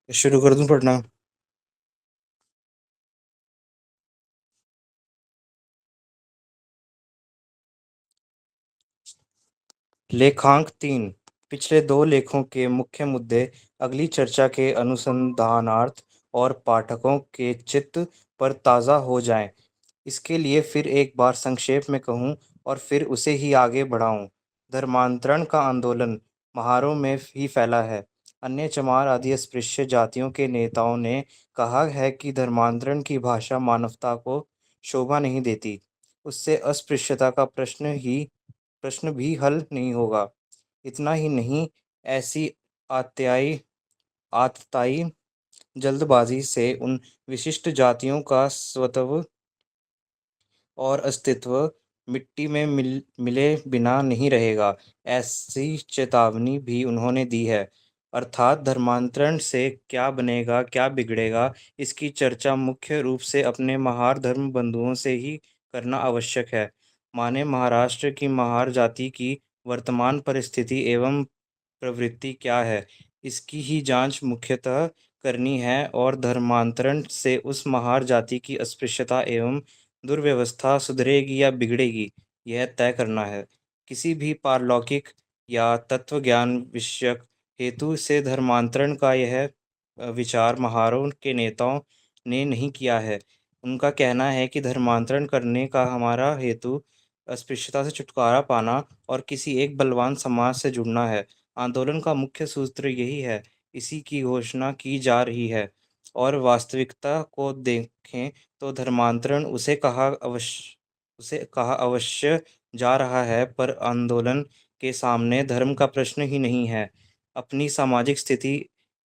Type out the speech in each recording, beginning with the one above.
शुरू कर दूं पढ़ना। लेखांक 3। पिछले दो लेखों के मुख्य मुद्दे अगली चर्चा के अनुसंधानार्थ और पाठकों के चित्त पर ताज़ा हो जाएं। इसके लिए फिर एक बार संक्षेप में कहूँ और फिर उसे ही आगे बढ़ाऊँ। धर्मांतरण का आंदोलन महारों में ही फैला है। अन्य चमार आदि अस्पृश्य जातियों के नेताओं ने कहा है कि धर्मांतरण की भाषा मानवता को शोभा नहीं देती। उससे अस्पृश्यता का प्रश्न भी हल नहीं होगा। इतना ही नहीं, ऐसी आत्याई आतताई जल्दबाजी से उन विशिष्ट जातियों का स्वत्व और अस्तित्व मिट्टी में मिले बिना नहीं रहेगा। ऐसी चेतावनी भी उन्होंने दी है। अर्थात धर्मांतरण से क्या बनेगा, क्या बिगड़ेगा, इसकी चर्चा मुख्य रूप से अपने महार धर्म बंधुओं से ही करना आवश्यक है। माने महाराष्ट्र की महार जाति की वर्तमान परिस्थिति एवं प्रवृत्ति क्या है, इसकी ही जांच मुख्यतः करनी है और धर्मांतरण से उस महार जाति की अस्पृश्यता एवं दुर्व्यवस्था सुधरेगी या बिगड़ेगी, यह तय करना है। किसी भी पारलौकिक या तत्वज्ञान विषयक हेतु से धर्मांतरण का यह विचार महारों के नेताओं ने नहीं किया है। उनका कहना है कि धर्मांतरण करने का हमारा हेतु अस्पृश्यता से छुटकारा पाना और किसी एक बलवान समाज से जुड़ना है। आंदोलन का मुख्य सूत्र यही है, इसी की घोषणा की जा रही है। और वास्तविकता को देखें तो धर्मांतरण उसे कहा अवश्य जा रहा है, पर आंदोलन के सामने धर्म का प्रश्न ही नहीं है। अपनी सामाजिक स्थिति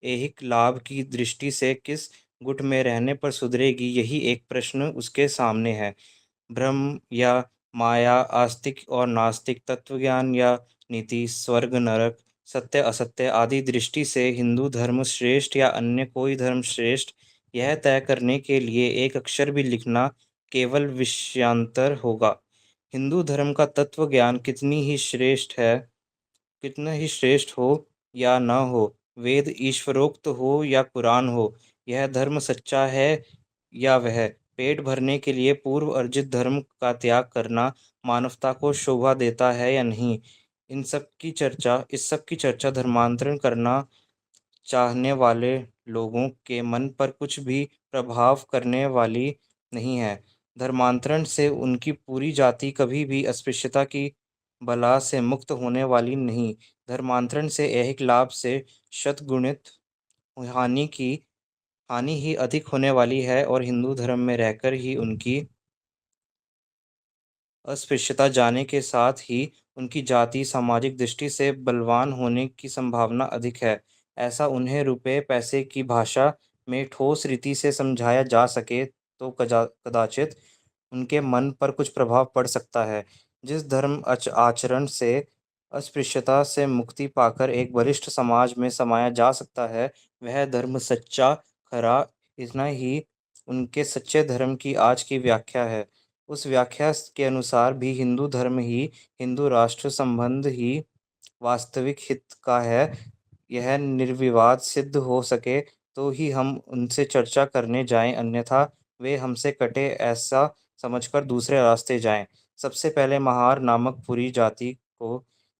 ऐहिक लाभ की दृष्टि से किस गुट में रहने पर सुधरेगी, यही एक प्रश्न उसके सामने है। ब्रह्म या माया, आस्तिक और नास्तिक, तत्वज्ञान या नीति, स्वर्ग नरक, सत्य असत्य आदि दृष्टि से हिंदू धर्म श्रेष्ठ या अन्य कोई धर्म श्रेष्ठ, यह तय करने के लिए एक अक्षर भी लिखना केवल विषयांतर होगा। हिंदू धर्म का तत्व ज्ञान कितना ही श्रेष्ठ हो या न हो, वेद ईश्वरोक्त हो या कुरान हो, यह धर्म सच्चा है या वह पेट भरने के लिए पूर्व अर्जित धर्म का त्याग करना मानवता को शोभा देता है या नहीं, इस सब की चर्चा धर्मांतरण करना चाहने वाले लोगों के मन पर कुछ भी प्रभाव करने वाली नहीं है। धर्मांतरण से उनकी पूरी जाति कभी भी अस्पृश्यता की बला से मुक्त होने वाली नहीं। धर्मांतरण से ऐहिक लाभ से शतगुणित हानि की हानि ही अधिक होने वाली है और हिंदू धर्म में रहकर ही उनकी अस्पृश्यता जाने के साथ ही उनकी जाति सामाजिक दृष्टि से बलवान होने की संभावना अधिक है। ऐसा उन्हें रुपए पैसे की भाषा में ठोस रीति से समझाया जा सके तो कदाचित उनके मन पर कुछ प्रभाव पड़ सकता है। जिस धर्म आचरण से अस्पृश्यता से मुक्ति पाकर एक वरिष्ठ समाज में समाया जा सकता है, वह धर्म सच्चा, खरा, इतना ही उनके सच्चे धर्म की आज की व्याख्या है। उस व्याख्या के अनुसार भी हिंदू धर्म ही, हिंदू राष्ट्र संबंध ही वास्तविक हित का है। यह निर्विवाद सिद्ध हो सके तो ही हम उनसे चर्चा करने जाएं, अन्यथा वे हमसे कटे ऐसा समझकर दूसरे रास्ते जाएं। सबसे पहले महार नामक पूरी जाति को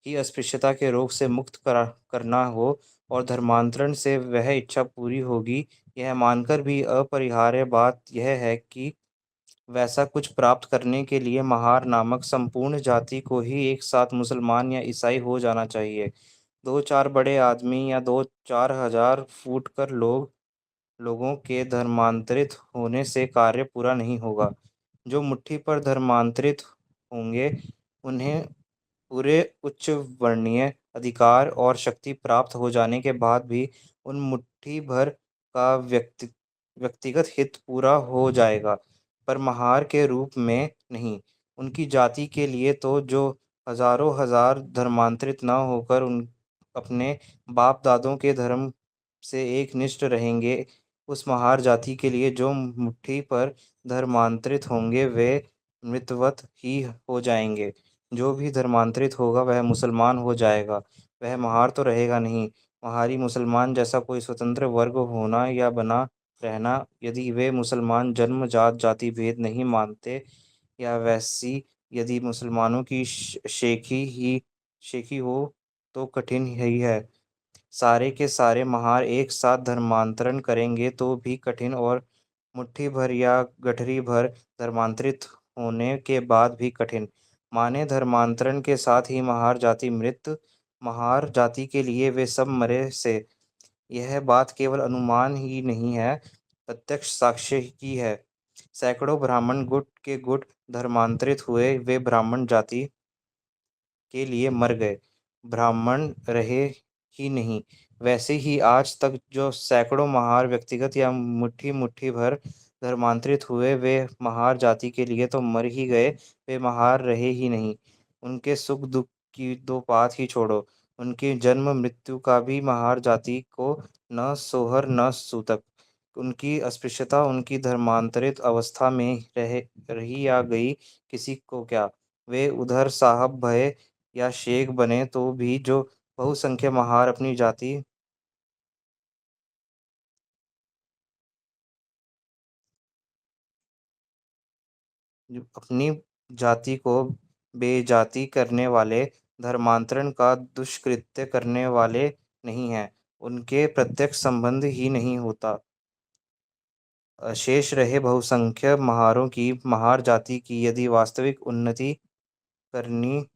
ही अस्पृश्यता के रोग से मुक्त करना हो और धर्मांतरण से वह इच्छा पूरी होगी, यह मानकर भी अपरिहार्य बात यह है कि वैसा कुछ प्राप्त करने के लिए महार नामक संपूर्ण जाति को ही एक साथ मुसलमान या ईसाई हो जाना चाहिए। दो चार बड़े आदमी या दो चार हजार फूट कर लोगों के धर्मांतरित होने से कार्य पूरा नहीं होगा। जो मुट्ठी पर धर्मांतरित होंगे, उन्हें पूरे उच्च वर्णीय अधिकार और शक्ति प्राप्त हो जाने के बाद भी उन मुट्ठी भर का व्यक्तिगत हित पूरा हो जाएगा, पर महार के रूप में नहीं। उनकी जाति के लिए तो जो हजारों हजार धर्मांतरित न होकर उन अपने बाप दादों के धर्म से एक निष्ठ रहेंगे, उस महार जाति के लिए जो मुट्ठी पर धर्मांतरित होंगे वे मृतवत ही हो जाएंगे। जो भी धर्मांतरित होगा वह मुसलमान हो जाएगा, वह महार तो रहेगा नहीं। महारी मुसलमान जैसा कोई स्वतंत्र वर्ग होना या बना रहना, यदि वे मुसलमान जन्मजात जाति भेद नहीं मानते, या वैसी यदि मुसलमानों की शेखी हो, तो कठिन ही है। सारे के सारे महार एक साथ धर्मांतरण करेंगे तो भी कठिन, और मुट्ठी भर या गठरी भर धर्मांतरित होने के बाद भी कठिन। माने धर्मांतरण के साथ ही महार जाति मृत, महार जाति के लिए वे सब मरे से। यह बात केवल अनुमान ही नहीं है, प्रत्यक्ष साक्ष्य की है। सैकड़ों ब्राह्मण गुट के गुट धर्मांतरित हुए, वे ब्राह्मण जाति के लिए मर गए, ब्राह्मण रहे ही नहीं। वैसे ही आज तक जो सैकड़ों महार व्यक्तिगत या मुट्ठी मुट्ठी भर धर्मांतरित हुए, वे महार जाति के लिए तो मर ही गए, वे महार रहे ही नहीं। उनके सुख दुख की दो बात ही छोड़ो, उनकी जन्म मृत्यु का भी महार जाति को न सोहर न सूतक। उनकी अस्पृश्यता उनकी धर्मांतरित अवस्था में रही या गई, किसी को क्या। वे उधर साहब भये या शेख बने तो भी जो बहुसंख्य महार अपनी जाति को बेजाती करने वाले, धर्मांतरण का दुष्कृत्य करने वाले नहीं हैं, उनके प्रत्यक्ष संबंध ही नहीं होता। शेष रहे बहुसंख्य महारों की, महार जाति की यदि वास्तविक उन्नति करनी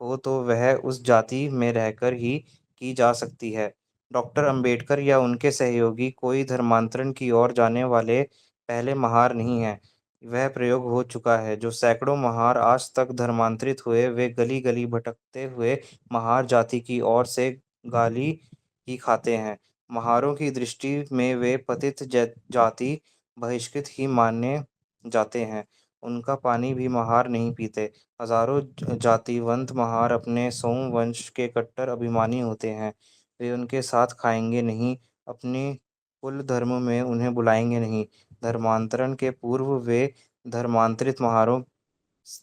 हो तो वह उस जाति में रहकर ही की जा सकती है। डॉक्टर अंबेडकर या उनके सहयोगी कोई धर्मांतरण की ओर जाने वाले पहले महार नहीं हैं। वह प्रयोग हो चुका है। जो सैकड़ों महार आज तक धर्मांतरित हुए, वे गली गली भटकते हुए महार जाति की ओर से गाली ही खाते हैं। महारों की दृष्टि में वे पतित जाति, बहिष्कृत ही माने जाते हैं। उनका पानी भी महार नहीं पीते। हजारों जातिवंत महार अपने सोमवंश के कट्टर अभिमानी होते हैं। वे उनके साथ खाएंगे नहीं, अपनी कुल धर्म में उन्हें बुलाएंगे नहीं। धर्मांतरण के पूर्व वे धर्मांतरित महारों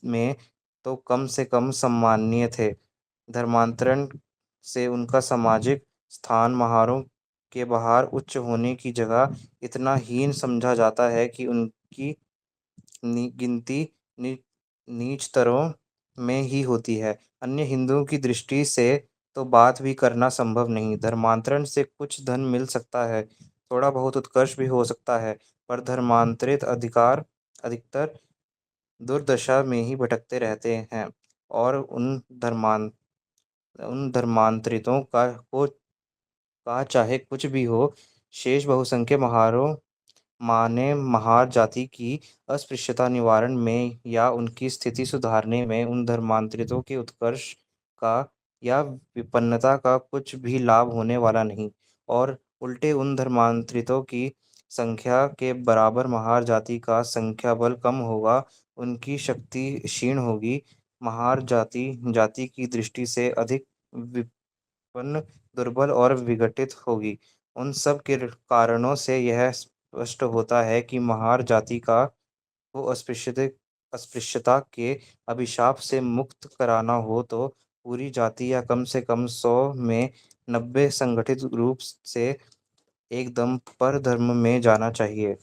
में तो कम से कम सम्माननीय थे। धर्मांतरण से उनका सामाजिक स्थान महारों के बाहर उच्च होने की जगह इतना हीन समझा जाता है कि उनकी गिनती नी, नीच तरों में ही होती है। अन्य हिंदुओं की दृष्टि से तो बात भी करना संभव नहीं। धर्मांतरण से कुछ धन मिल सकता है, थोड़ा बहुत उत्कर्ष भी हो सकता है, पर धर्मांतरित अधिकतर दुर्दशा में ही भटकते रहते हैं, और उन धर्मांतरितों का चाहे कुछ भी हो, शेष बहुसंख्य महारों माने महार जाति की अस्पृश्यता निवारण में या उनकी स्थिति सुधारने में उन धर्मांतरितों के उत्कर्ष का या विपन्नता का कुछ भी लाभ होने वाला नहीं, और उल्टे उन धर्मांतरितों की संख्या के बराबर महार जाति का संख्या बल कम होगा, उनकी शक्ति क्षीण होगी। महार जाति जाति की दृष्टि से अधिक विपन्न, दुर्बल और विघटित होगी। उन सब के कारणों से यह स्पष्ट होता है कि महार जाति का को अस्पृश्यता के अभिशाप से मुक्त कराना हो तो पूरी जाति या कम से कम 100 में 90 संगठित रूप से एकदम पर धर्म में जाना चाहिए।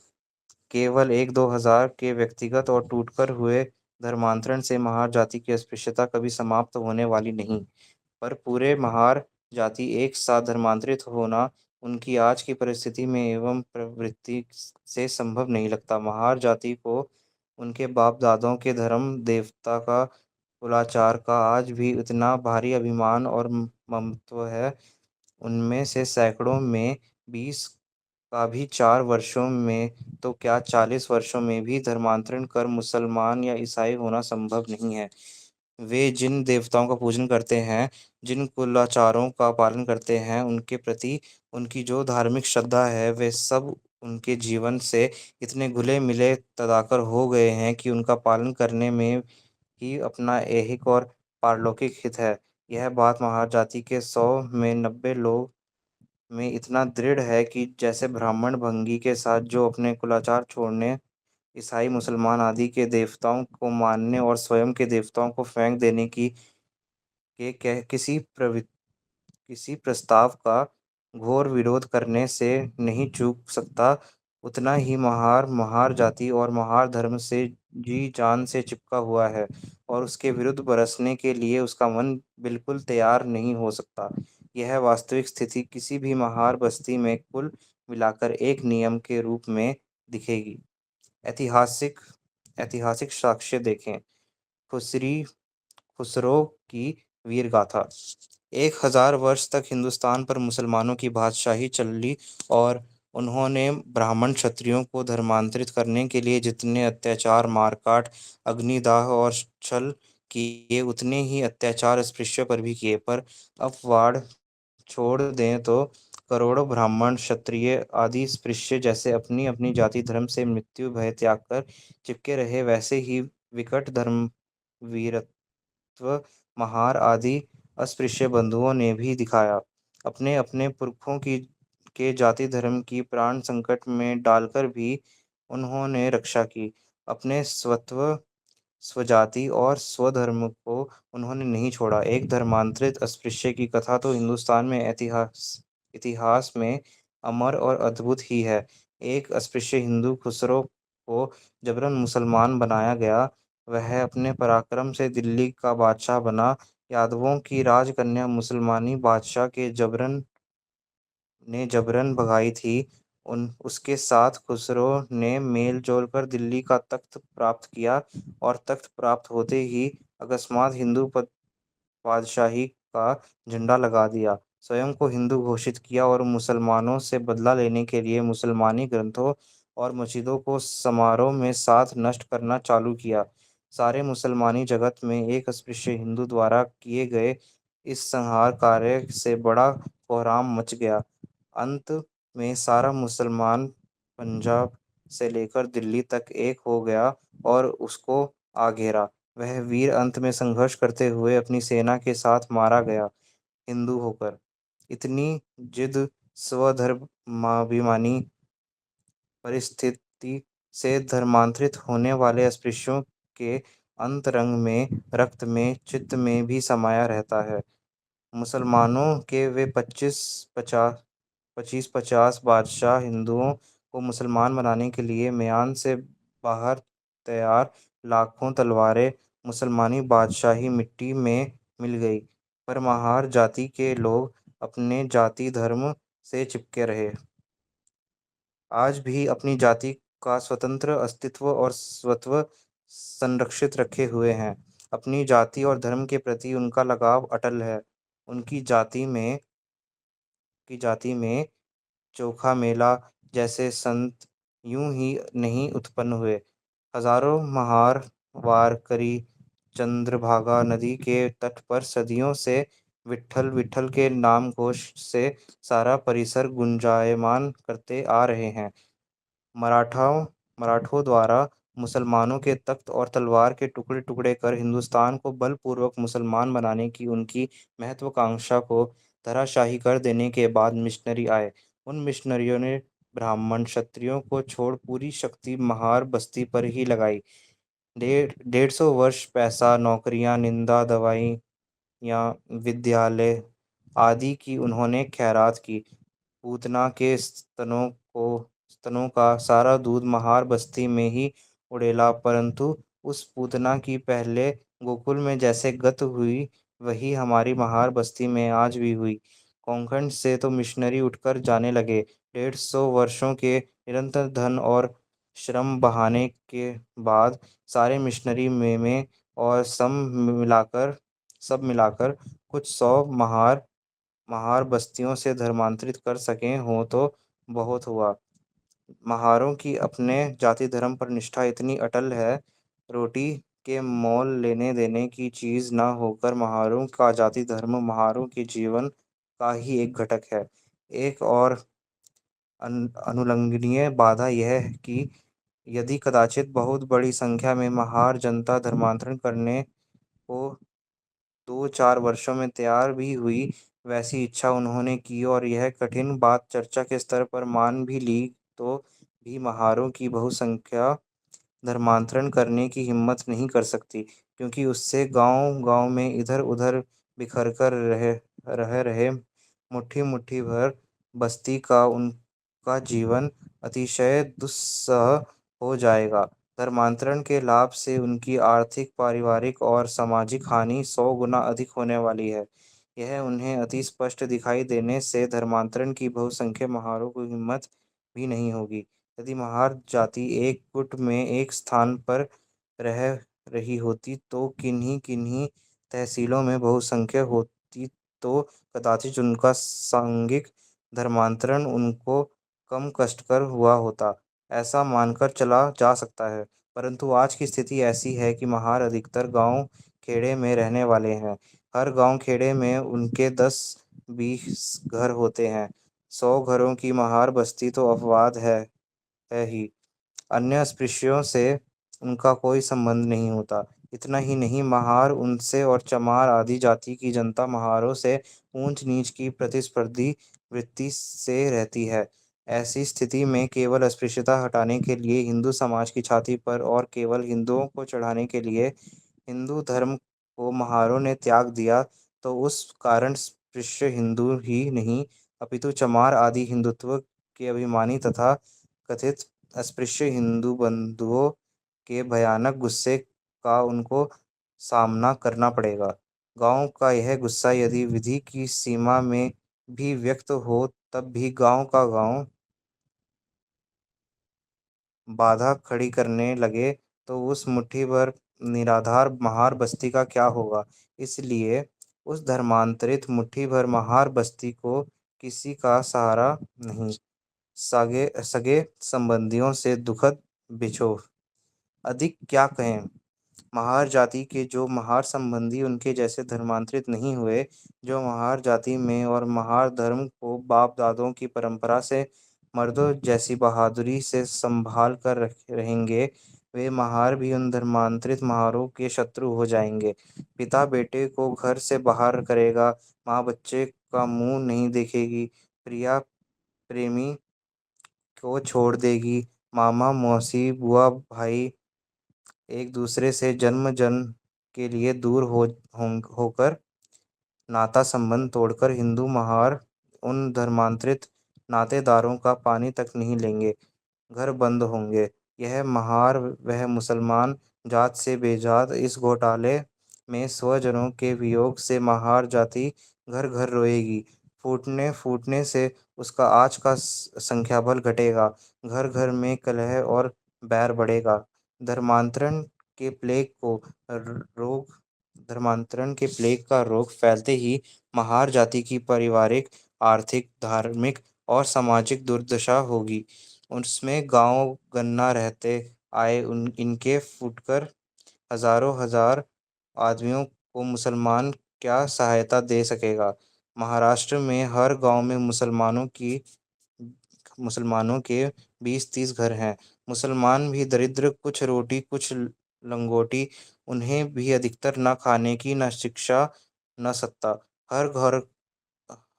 केवल एक दो हजार के व्यक्तिगत और टूटकर हुए धर्मांतरण से महार जाति की अस्पृश्यता कभी समाप्त होने वाली नहीं, पर पूरे महार जाति एक साथ धर्मांतरित होना उनकी आज की परिस्थिति में एवं प्रवृत्ति से संभव नहीं लगता। महार जाति को उनके बाप दादों के धर्म देवता का कुलाचार का आज भी इतना भारी अभिमान और ममत्व है। उनमें से सैकड़ों में 20 का भी 4 वर्षों में तो क्या 40 वर्षों में भी धर्मांतरण कर मुसलमान या ईसाई होना संभव नहीं है। वे जिन देवताओं का पूजन करते हैं, जिन कुलाचारों का पालन करते हैं, उनके प्रति उनकी जो धार्मिक श्रद्धा है, वे सब उनके जीवन से इतने घुले मिले तदाकर हो गए हैं कि उनका पालन करने में ही अपना ऐहिक और पारलौकिक हित है। यह बात महार जाति के 100 में 90 लोग में इतना दृढ़ है कि जैसे ब्राह्मण भंगी के साथ जो अपने कुलाचार छोड़ने, ईसाई मुसलमान आदि के देवताओं को मानने और स्वयं के देवताओं को फेंक देने की के कह किसी किसी प्रस्ताव का घोर विरोध करने से नहीं चूक सकता, उतना ही महार महार जाति और महार धर्म से जी जान से चिपका हुआ है और उसके विरुद्ध बरसने के लिए उसका मन बिल्कुल तैयार नहीं हो सकता। यह वास्तविक स्थिति किसी भी महार बस्ती में कुल मिलाकर एक नियम के रूप में दिखेगी। ऐतिहासिक ऐतिहासिक साक्ष्य देखें। खुसरी खुसरो की वीर गाथा। 1000 वर्ष तक हिंदुस्तान पर मुसलमानों की बादशाही चली और उन्होंने ब्राह्मण क्षत्रियों को धर्मांतरित करने के लिए जितने अत्याचार, मारकाट, अग्निदाह और छल किए, उतने ही अत्याचार अस्पृश्य पर भी किए। पर अपवाद छोड़ दें तो करोड़ों ब्राह्मण, क्षत्रिय आदि स्पृश्य जैसे अपनी अपनी जाति धर्म से मृत्यु भय त्याग कर चिपके रहे, वैसे ही विकट धर्म वीरत्व महार आदि अस्पृश्य बंधुओं ने भी दिखाया। अपने अपने पुरखों की के जाति धर्म की प्राण संकट में डालकर भी उन्होंने रक्षा की। अपने स्वजाति और स्वधर्म को उन्होंने नहीं छोड़ा। एक धर्मांतरित अस्पृश्य की कथा तो हिंदुस्तान में इतिहास में अमर और अद्भुत ही है। एक अस्पृश्य हिंदू खुसरो को जबरन मुसलमान बनाया गया। वह अपने पराक्रम से दिल्ली का बादशाह बना। यादवों की राजकन्या मुसलमानी बादशाह के जबरन भगाई थी। उन उसके साथ खुसरो ने मेल जोल कर दिल्ली का तख्त प्राप्त किया और तख्त प्राप्त होते ही अकस्मात हिंदू बादशाही का झंडा लगा दिया, स्वयं को हिंदू घोषित किया और मुसलमानों से बदला लेने के लिए मुसलमानी ग्रंथों और मस्जिदों को समारोह में साथ नष्ट करना चालू किया। सारे मुसलमानी जगत में एक अस्पृश्य हिंदू द्वारा किए गए इस संहार कार्य से बड़ा कोहराम मच गया। अंत में सारा मुसलमान पंजाब से लेकर दिल्ली तक एक हो गया और उसको आ घेरा। वह वीर अंत में संघर्ष करते हुए अपनी सेना के साथ मारा गया, हिंदू होकर। इतनी जिद, स्वधर्माभिमानी परिस्थिति से धर्मांतरित होने वाले अस्पृश्यों के अंतरंग में, रक्त में, चित्त में भी समाया रहता है। मुसलमानों के वे 25-50 बादशाह हिंदुओं को मुसलमान बनाने के लिए म्यान से बाहर तैयार। लाखों तलवारें मुसलमानी बादशाही मिट्टी में मिल गई, पर महार जाति के लोग अपने जाति धर्म से चिपके रहे। आज भी अपनी जाति का स्वतंत्र अस्तित्व और स्वत्व संरक्षित रखे हुए हैं। अपनी जाति और धर्म के प्रति उनका लगाव अटल है। उनकी जाति में चोखा मेला जैसे संत यूं ही नहीं उत्पन्न हुए। हजारों महार वारकरी चंद्रभागा नदी के तट पर सदियों से विट्ठल विट्ठल के नाम घोष से सारा परिसर गुंजायमान करते आ रहे हैं। मराठाओं मराठों द्वारा मुसलमानों के तख्त और तलवार के टुकड़े टुकड़े कर हिंदुस्तान को बलपूर्वक मुसलमान बनाने की उनकी महत्वाकांक्षा को धराशायी कर देने के बाद मिशनरी आए। उन मिशनरियों ने ब्राह्मण क्षत्रियों को छोड़ पूरी शक्ति महार बस्ती पर ही लगाई। 150 वर्ष पैसा, नौकरियां, निंदा, दवाई या विद्यालय आदि की उन्होंने खैरात की। पूतना के स्तनों का सारा दूध महार बस्ती में ही उड़ेला, परंतु उस पूतना की पहले गोकुल में जैसे गत हुई, वही हमारी महार बस्ती में आज भी हुई। कोंकण से तो मिशनरी उठकर जाने लगे। 150 वर्षों के निरंतर धन और श्रम बहाने के बाद सारे मिशनरी में और सब मिलाकर कुछ 100 महार महार बस्तियों से धर्मांतरित कर सके हों तो बहुत हुआ। महारों की अपने जाति धर्म पर निष्ठा इतनी अटल है, रोटी के मोल लेने देने की चीज न होकर महारों का जाति धर्म महारों के जीवन का ही एक घटक है। एक और अनुल्लंघनीय बाधा यह है कि यदि कदाचित बहुत बड़ी संख्या में महार जनता धर्मांतरण करने को 2-4 वर्षों में तैयार भी हुई, वैसी इच्छा उन्होंने की और यह कठिन बात चर्चा के स्तर पर मान भी ली, तो भी महारों की बहुसंख्या धर्मांतरण करने की हिम्मत नहीं कर सकती, क्योंकि उससे गांव गांव में इधर उधर बिखर कर रह रहे मुट्ठी मुट्ठी भर बस्ती का उनका जीवन अतिशय दुस्सह हो जाएगा। धर्मांतरण के लाभ से उनकी आर्थिक, पारिवारिक और सामाजिक हानि 100 गुना अधिक होने वाली है। यह उन्हें अति स्पष्ट दिखाई देने से धर्मांतरण की बहुसंख्य महारों को हिम्मत भी नहीं होगी। यदि महार जाति एक गुट में एक स्थान पर रह रही होती तो किन्हीं किन्हीं तहसीलों में बहुसंख्य होती तो कदाचित उनका सांघिक धर्मांतरण उनको कम कष्टकर हुआ होता, ऐसा मानकर चला जा सकता है। परंतु आज की स्थिति ऐसी है कि महार अधिकतर गांव खेड़े में रहने वाले हैं। हर गांव खेड़े में उनके 10-20 घर होते हैं। 100 घरों की महार बस्ती तो अपवाद है ही। अन्य अस्पृश्यों से उनका कोई संबंध नहीं होता। इतना ही नहीं, महार उनसे और चमार आदि जाति की जनता महारों से ऊंच नीच की प्रतिस्पर्धी वृत्ति से रहती है। ऐसी स्थिति में केवल अस्पृश्यता हटाने के लिए हिंदू समाज की छाती पर और केवल हिंदुओं को चढ़ाने के लिए हिंदू धर्म को महारों ने त्याग दिया, तो उस कारण स्पृश्य हिंदू ही नहीं अपितु चमार आदि हिंदुत्व के अभिमानी तथा कथित अस्पृश्य हिंदू बंधुओं के भयानक गुस्से का उनको सामना करना पड़ेगा। गांव का यह गुस्सा यदि विधि की सीमा में भी व्यक्त हो तब भी गांव का गांव बाधा खड़ी करने लगे तो उस मुट्ठी भर निराधार महार बस्ती का क्या होगा। इसलिए उस धर्मांतरित मुट्ठी भर महार बस्ती को किसी का सहारा नहीं। सगे सगे संबंधियों से दुखद बिछोह। अधिक क्या कहें। महार जाति के जो महार संबंधी उनके जैसे धर्मांतरित नहीं हुए, जो महार जाति में और महार धर्म को बाप दादों की परंपरा से मर्दों जैसी बहादुरी से संभाल कर रहेंगे, वे महार भी उन धर्मांतरित महारों के शत्रु हो जाएंगे। पिता बेटे को घर से बाहर करेगा, माँ बच्चे का मुंह नहीं देखेगी, प्रिया प्रेमी को छोड़ देगी, मामा मौसी बुआ भाई एक दूसरे से जन्म जन्म के लिए दूर होकर नाता संबंध तोड़कर हिंदू महार उन धर्मांतरित नातेदारों का पानी तक नहीं लेंगे, घर बंद होंगे। यह महार वह मुसलमान जात से बेजात इस घोटाले में स्वजनों के वियोग से महार जाति घर घर रोएगी। फूटने फूटने से उसका आज का संख्याबल घटेगा। घर घर में कलह और बैर बढ़ेगा। धर्मांतरण के प्लेग को रोग धर्मांतरण के प्लेग का रोग फैलते ही महार जाति की पारिवारिक, आर्थिक, धार्मिक और सामाजिक दुर्दशा होगी। उसमें गांव गन्ना रहते आए उन इनके फुटकर हजारों हजार आदमियों को मुसलमान क्या सहायता दे सकेगा। महाराष्ट्र में हर गांव में मुसलमानों के 20-30 घर हैं। मुसलमान भी दरिद्र, कुछ रोटी कुछ लंगोटी, उन्हें भी अधिकतर न खाने की न शिक्षा न सत्ता। हर घर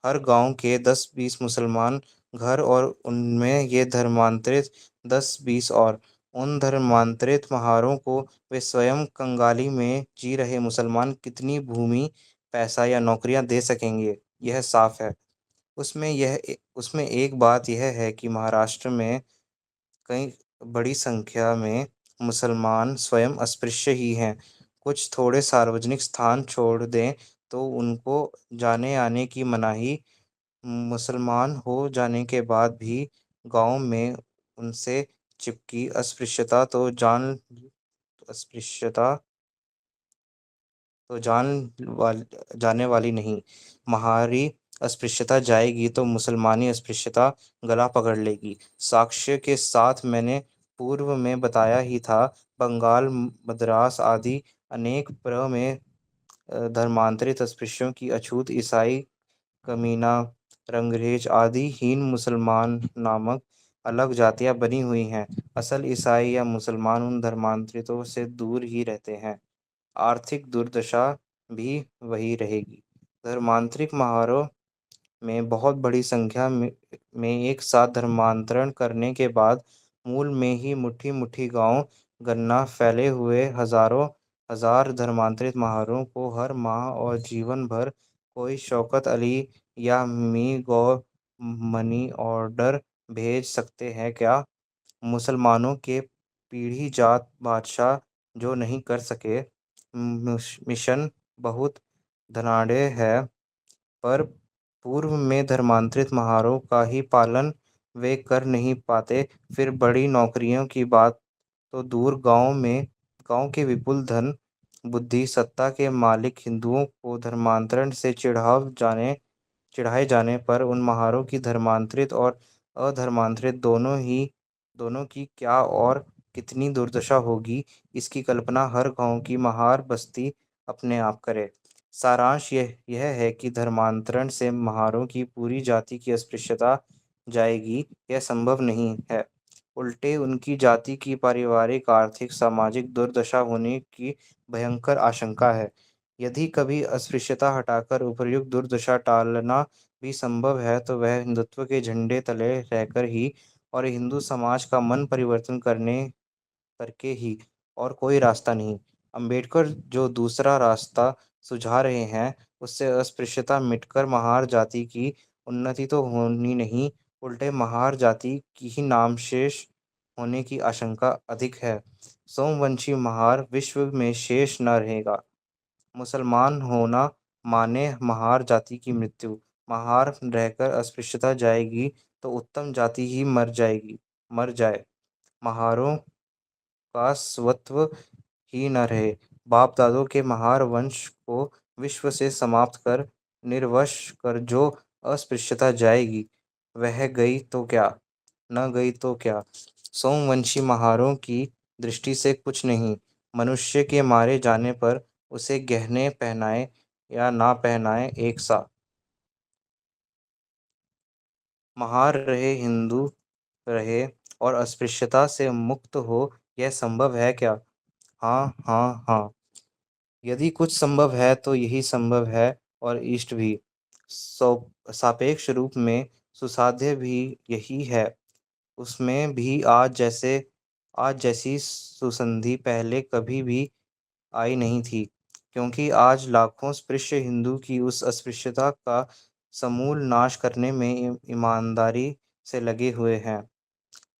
हर गांव के 10-20 मुसलमान घर और उनमें ये धर्मांतरित 10-20 और उन धर्मांतरित महारों को वे स्वयं कंगाली में जी रहे मुसलमान कितनी भूमि, पैसा या नौकरियां दे सकेंगे, यह साफ है। उसमें एक बात यह है कि महाराष्ट्र में कई बड़ी संख्या में मुसलमान स्वयं अस्पृश्य ही हैं। कुछ थोड़े सार्वजनिक स्थान छोड़ दें तो उनको जाने आने की मनाही। मुसलमान हो जाने के बाद भी गांव में उनसे चिपकी अस्पृश्यता तो जाने वाली नहीं। महारी अस्पृश्यता जाएगी तो मुसलमानी अस्पृश्यता गला पकड़ लेगी। साक्ष्य के साथ मैंने पूर्व में बताया ही था, बंगाल, मद्रास आदि अनेक प्र में धर्मांतरित अस्पृश्यों की अछूत ईसाई, कमीना, रंगरेज आदि हीन मुसलमान नामक अलग जातियां बनी हुई हैं। असल ईसाई या मुसलमान उन धर्मांतरितों से दूर ही रहते हैं। आर्थिक दुर्दशा भी वही रहेगी। धर्मांतरित महारों में बहुत बड़ी संख्या में एक साथ धर्मांतरण करने के बाद मूल में ही मुट्ठी मुट्ठी गांव गन्ना फैले हुए हजारों हजार धर्मांतरित महारों को हर माह और जीवन भर कोई शौकत अली या मी गौ मनी ऑर्डर भेज सकते हैं क्या? मुसलमानों के पीढ़ी जात बादशाह जो नहीं कर सके, मिशन बहुत धनाढ़ है, पर पूर्व में धर्मांतरित महारों का ही पालन वे कर नहीं पाते, फिर बड़ी नौकरियों की बात तो दूर, गांव के विपुल धन बुद्धि सत्ता के मालिक हिंदुओं को धर्मांतरण से चिढ़ाए जाने पर उन महारों की धर्मांतरित और अधर्मांतरित दोनों की क्या और कितनी दुर्दशा होगी, इसकी कल्पना हर गांव की महार बस्ती अपने आप करे। सारांश यह है कि धर्मांतरण से महारों की पूरी जाति की अस्पृश्यता जाएगी, यह संभव नहीं है। उल्टे उनकी जाति की पारिवारिक, आर्थिक, सामाजिक दुर्दशा होने की भयंकर आशंका है। यदि कभी अस्पृश्यता हटाकर उपर्युक्त दुर्दशा टालना भी संभव है, तो वह हिंदुत्व के झंडे तले रहकर ही और हिंदू समाज का मन परिवर्तन करके ही, और कोई रास्ता नहीं। अंबेडकर जो दूसरा रास्ता सुझा रहे हैं, उससे अस्पृश्यता मिटकर महार जाति की उन्नति तो होनी नहीं, उल्टे महार जाति की ही नामशेष होने की आशंका अधिक है। सोमवंशी महार विश्व में शेष न रहेगा। मुसलमान होना माने महार जाति की मृत्यु। महार रहकर अस्पृश्यता जाएगी तो उत्तम जाति ही मर जाए। महारों का स्वत्व ही न रहे। बाप दादों के महार वंश को विश्व से समाप्त कर, निर्वंश कर जो अस्पृश्यता जाएगी, वह गई तो क्या, न गई तो क्या। सोमवंशी महारों की दृष्टि से कुछ नहीं। मनुष्य के मारे जाने पर उसे गहने पहनाए या ना पहनाए एक सा। महार रहे, हिंदू रहे और अस्पृश्यता से मुक्त हो, यह संभव है क्या? हाँ हाँ हाँ। यदि कुछ संभव है तो यही संभव है, और इष्ट भी। सापेक्ष रूप में सुसाध्य भी यही है। उसमें भी आज जैसी सुसंधि पहले कभी भी आई नहीं थी, क्योंकि आज लाखों स्पृश्य हिंदू की उस अस्पृश्यता का समूल नाश करने में ईमानदारी से लगे हुए हैं।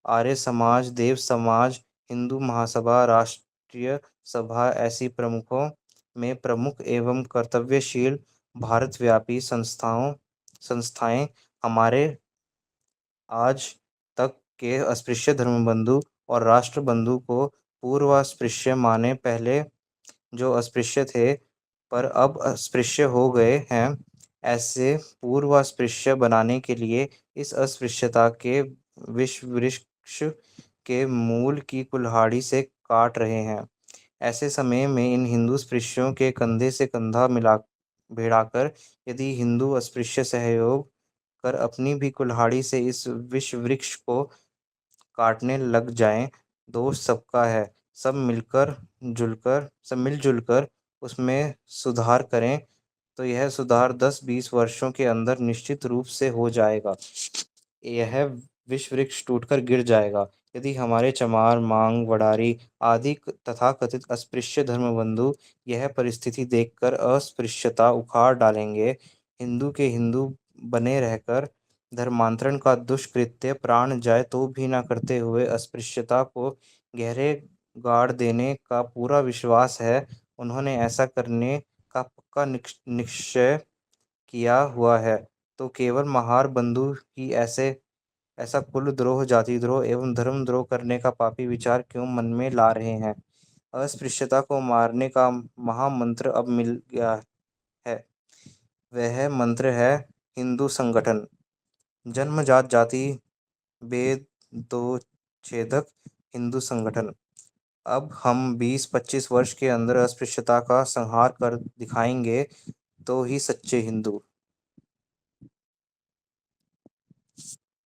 आर्य समाज, देव समाज, हिंदू महासभा, राष्ट्रीय सभा ऐसी प्रमुखों में प्रमुख एवं कर्तव्यशील भारतव्यापी संस्थाएं हमारे आज तक के अस्पृश्य धर्मबंधु और राष्ट्रबंधु को पूर्वास्पृश्य माने, पहले जो अस्पृश्य थे पर अब अस्पृश्य हो गए हैं, ऐसे पूर्वास्पृश्य बनाने के लिए इस अस्पृश्यता के विष वृक्ष के मूल की कुल्हाड़ी से काट रहे हैं। ऐसे समय में इन हिंदू स्पृश्यों के कंधे से कंधा मिला भिड़ाकर यदि हिंदू अस्पृश्य सहयोग कर अपनी भी कुल्हाड़ी से इस विष वृक्ष को काटने लग जाएं, दोष सबका है। सब मिलजुल कर उसमें सुधार करें, तो यह सुधार 10-20 वर्षों के अंदर निश्चित रूप से हो जाएगा। यह विश्व वृक्ष टूटकर गिर जाएगा। यदि हमारे चमार, मांग, वडारी आदि तथाकथित अस्पृश्य धर्मबंधु यह परिस्थिति देखकर अस्पृश्यता उखाड़ डालेंगे, हिंदू के हिंदू बने रहकर धर्मांतरण का दुष्कृत्य प्राण जाए तो भी न करते हुए अस्पृश्यता को गहरे गाड़ देने का पूरा विश्वास है, उन्होंने ऐसा करने का पक्का निश्चय किया हुआ है, तो केवल महार बंधु ही ऐसा कुल द्रोह, जाति द्रोह एवं धर्म द्रोह करने का पापी विचार क्यों मन में ला रहे हैं? अस्पृश्यता को मारने का महामंत्र अब मिल गया है। वह मंत्र है हिंदू संगठन। जन्मजात जाति भेदोच्छेदक हिंदू संगठन। अब हम 20-25 वर्ष के अंदर अस्पृश्यता का संहार कर दिखाएंगे, तो ही सच्चे हिंदू।